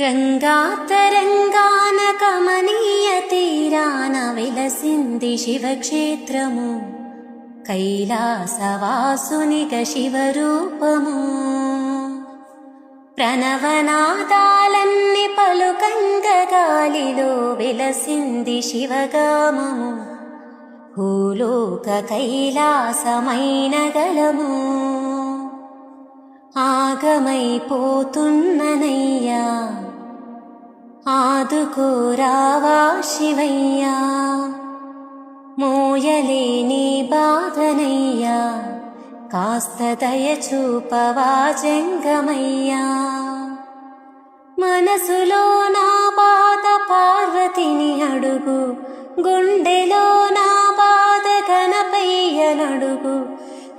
రంగాతరంగాన కమనీయ తీరాన విలసింది శివక్షేత్రము, కైలాసవాసునిక శివరూపము. ప్రణవనాదాలన్ని పలుకంగ గాలిలో విలసింది శివగామము, భూలోక కైలాసమైన గలము. ఆగమైపోతున్ననయ్యా, ఆదుకోరావా శివయ్యా, మోయలేని బాధనయ్యా, కాస్త దయచూపవా జంగమయ్యా. మనసులో నా బాధ పార్వతిని అడుగు, గుండెలో నా బాధ గణపయ్యనడుగు,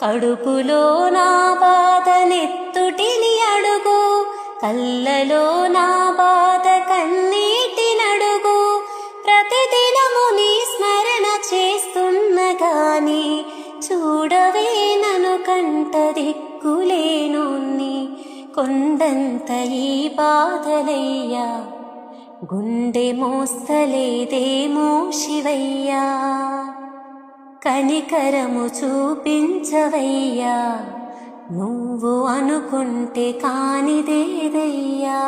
కడుపులో నా బాధ నెత్తుటిని అడుగు, కళ్ళలో నా బాధ కన్నీటినడుగు. ప్రతిదినము నీ స్మరణ చేస్తున్న గాని చూడవే నను కంట దిక్కులేనోన్ని. కొండంత ఈ బాధలయ్యా, గుండె మోస్తలేదేమో శివయ్యా, కనికరము చూపించవయ్యా, నువ్వు అనుకుంటే కానిదేదయ్యా.